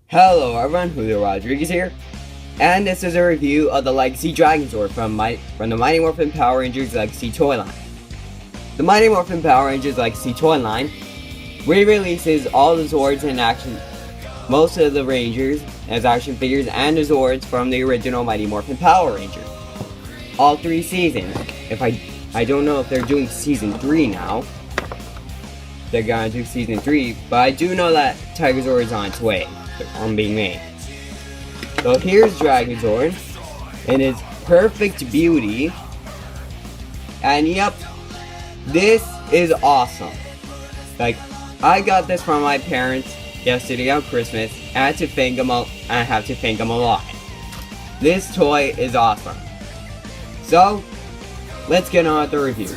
Hello everyone, Julio Rodriguez here, and this is a review of the Legacy Dragonzord from the Mighty Morphin Power Rangers Legacy toy line. The Mighty Morphin Power Rangers Legacy toy line re-releases all the Zords in action, most of the Rangers as action figures, and the Zords from the original Mighty Morphin Power Rangers. All 3 seasons. I don't know if they're doing season 3 now. They're gonna do season 3, but I do know that Tigerzord is on its way. Being made. So here's Dragonzord in its perfect beauty, and yep, this is awesome. Like, I got this from my parents yesterday on Christmas, and I have to thank them a lot. This toy is awesome. So let's get on with the review.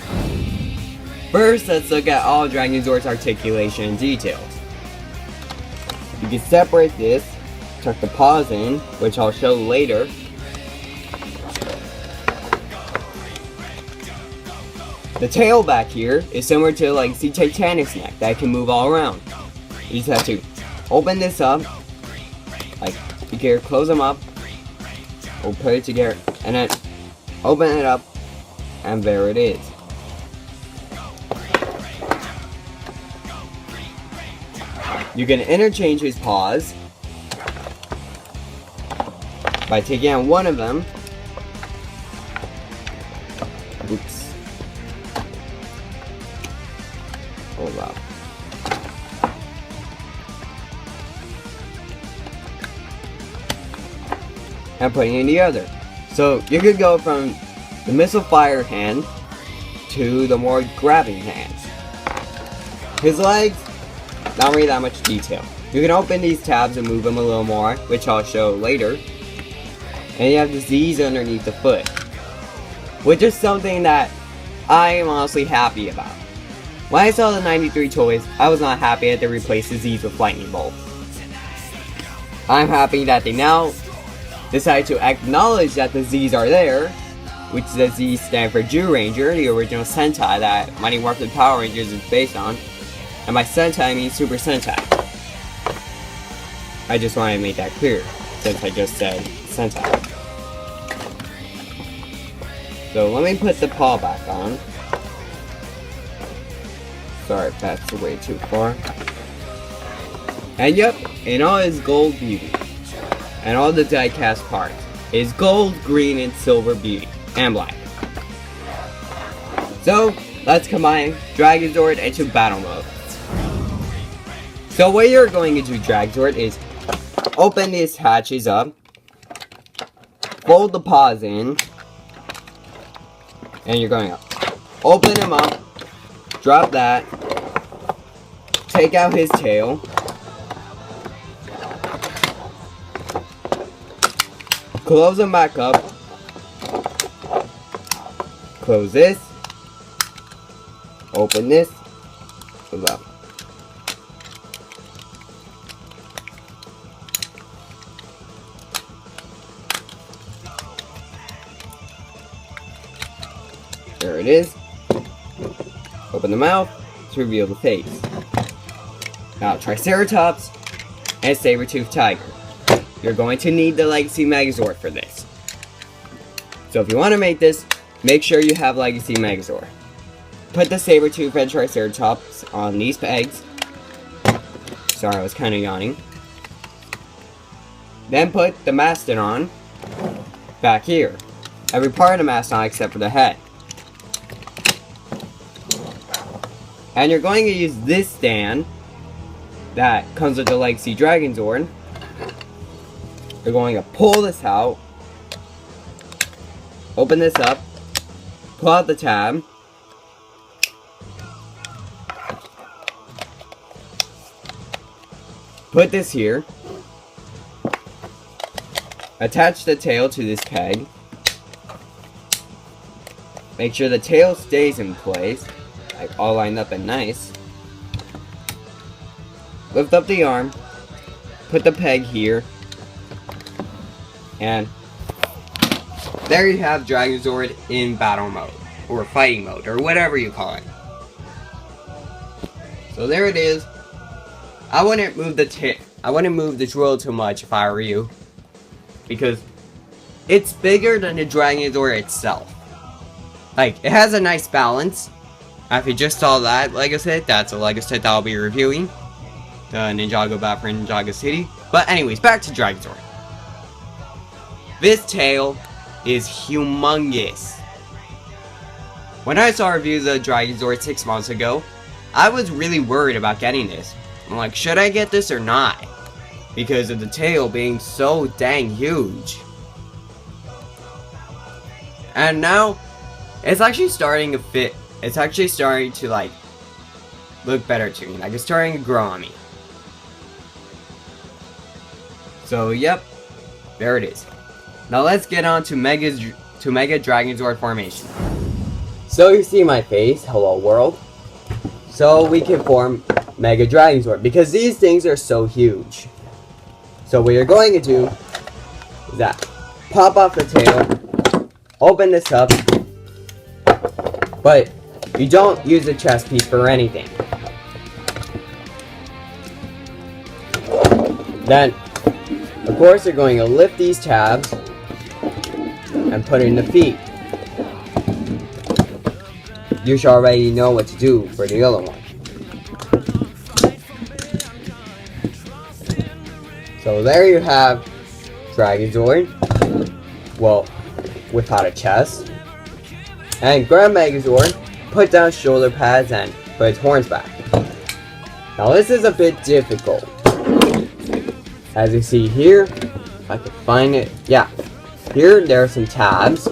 First, let's look at all Dragonzord's articulation and details. You can separate this, tuck the paws in, which I'll show later. The tail back here is similar to like the Titanic's neck that can move all around. You just have to open this up, like you can close them up, we'll put it together, and then open it up, and there it is. You can interchange his paws by taking out one of them. Oops. Hold up. And putting in the other. So you could go from the missile fire hand to the more grabbing hands. His legs, not really that much detail. You can open these tabs and move them a little more, which I'll show later. And you have the Z's underneath the foot, which is something that I am honestly happy about. When I saw the 93 toys, I was not happy that they replaced the Z's with lightning bolts. I'm happy that they now decide to acknowledge that the Z's are there, which the Z's stand for Jew Ranger, the original Sentai that Mighty Morphin Power Rangers is based on. And by Sentai, I mean Super Sentai. I just wanted to make that clear, since I just said Sentai. So let me put the paw back on. Sorry if that's way too far. And yep, in all his gold beauty, and all the die-cast parts, is gold, green, and silver beauty, and black. So, let's combine Dragonzord into battle mode. So what you're going to do, Dragonzord, is open these hatches up, fold the paws in, and you're going up. Open them up, drop that, take out his tail, close them back up, close this, open this, close up. There it is. Open the mouth to reveal the face. Now, Triceratops and Saber-Tooth Tiger. You're going to need the Legacy Megazord for this. So if you want to make this, make sure you have Legacy Megazord. Put the Saber-Tooth and Triceratops on these pegs. Sorry, I was kind of yawning. Then put the Mastodon back here. Every part of the Mastodon except for the head. And you're going to use this stand that comes with the Legacy Dragonzord. You're going to pull this out, open this up, pull out the tab, put this here, attach the tail to this peg, make sure the tail stays in place, like all lined up and nice. Lift up the arm, put the peg here, and there you have Dragonzord in battle mode, or fighting mode, or whatever you call it. So there it is. I wouldn't move the drill too much if I were you, because it's bigger than the Dragonzord itself. Like, it has a nice balance. If you just saw that Lego set, that's a Lego set that I'll be reviewing. The Ninjago Battle for Ninjago City. But anyways, back to Dragonzord. This tail is humongous. When I saw reviews of Dragonzord 6 months ago, I was really worried about getting this. I'm like, should I get this or not? Because of the tail being so dang huge. And now, it's actually starting to fit. It's actually starting to, like, look better to me. Like, it's starting to grow on me. So, yep. There it is. Now let's get on to Mega Dragonzord formation. So you see my face, hello world. So we can form Mega Dragonzord, because these things are so huge. So what you're going to do is that pop off the tail, open this up, but you don't use the chest piece for anything. Then, of course, you're going to lift these tabs and put in the feet. You should already know what to do for the other one. So there you have Dragonzord. Well, without a chest. And grab Megazord, put down shoulder pads, and put its horns back. Now this is a bit difficult. As you see here, if I can find it, yeah. Here there are some tabs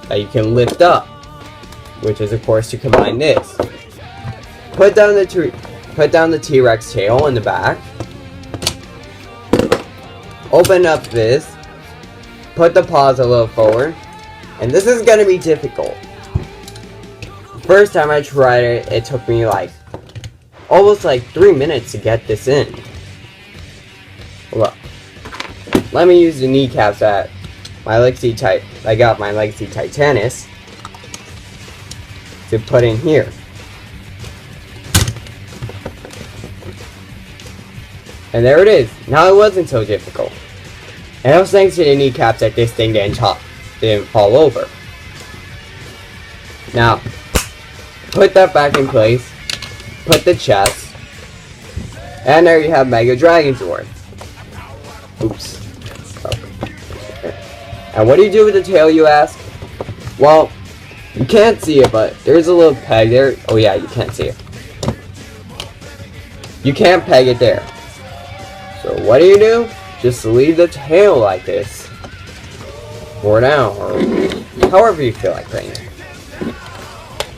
that you can lift up, which is of course to combine this. Put down the T-Rex tail in the back. Open up this. Put the paws a little forward. And this is gonna be difficult. First time I tried it, it took me like almost like 3 minutes to get this in. Look. Let me use the kneecaps that I got my Legacy Titanus to put in here. And there it is. Now it wasn't so difficult. And it was thanks to the kneecaps that this thing didn't fall over. Now, put that back in place. Put the chest. And there you have Mega Dragonzord. Oops. And what do you do with the tail, you ask? Well, you can't see it, but there's a little peg there. Oh yeah, you can't see it. You can't peg it there. So what do? Just leave the tail like this. Or down, or however you feel like putting it.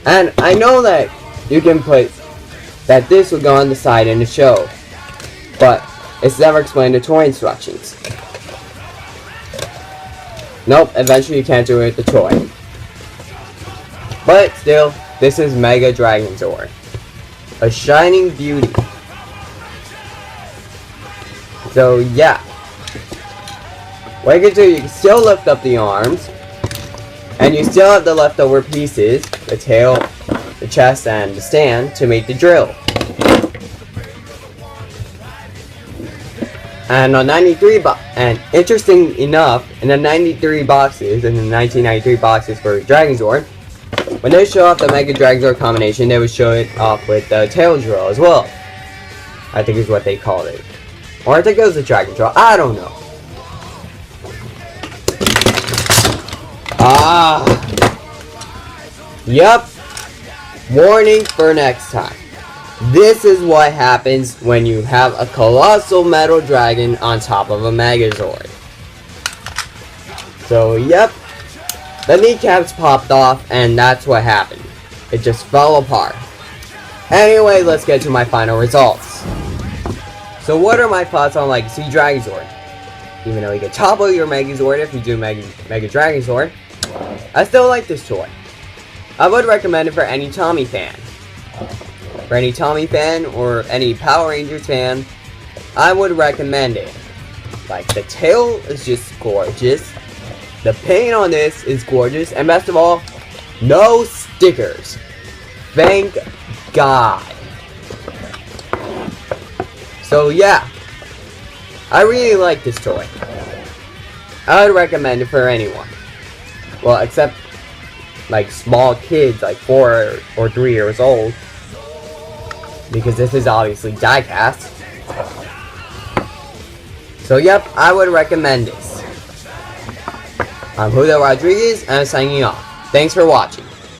And I know that you can put that this would go on the side in the show, but it's never explained the toy instructions. Nope, eventually you can't do it with the toy. But still, this is Mega Dragonzord. A shining beauty. So yeah. What you can do, you can still lift up the arms. And you still have the leftover pieces, the tail, the chest, and the stand to make the drill. And on 93 and interesting enough, in the 93 boxes, in the 1993 boxes for Dragonzord, when they show off the Mega Dragonzord combination, they would show it off with the tail drill as well. I think is what they called it. Or I think it was a Dragon Drill. I don't know. Yep. Warning for next time. This is what happens when you have a colossal metal dragon on top of a Megazord. So, yep. The kneecaps popped off, and that's what happened. It just fell apart. Anyway, let's get to my final results. So, what are my thoughts on Legacy Dragonzord? Even though you can topple your Megazord if you do Mega Dragonzord, I still like this toy. I would recommend it for any Tommy fan. For any Tommy fan or any Power Rangers fan, I would recommend it. Like, the tail is just gorgeous. The paint on this is gorgeous. And best of all, no stickers. Thank God. So yeah, I really like this toy. I would recommend it for anyone. Well, except like small kids, like 4 or 3 years old, because this is obviously diecast. So yep, I would recommend this. I'm Julio Rodriguez, and I'm signing off. Thanks for watching.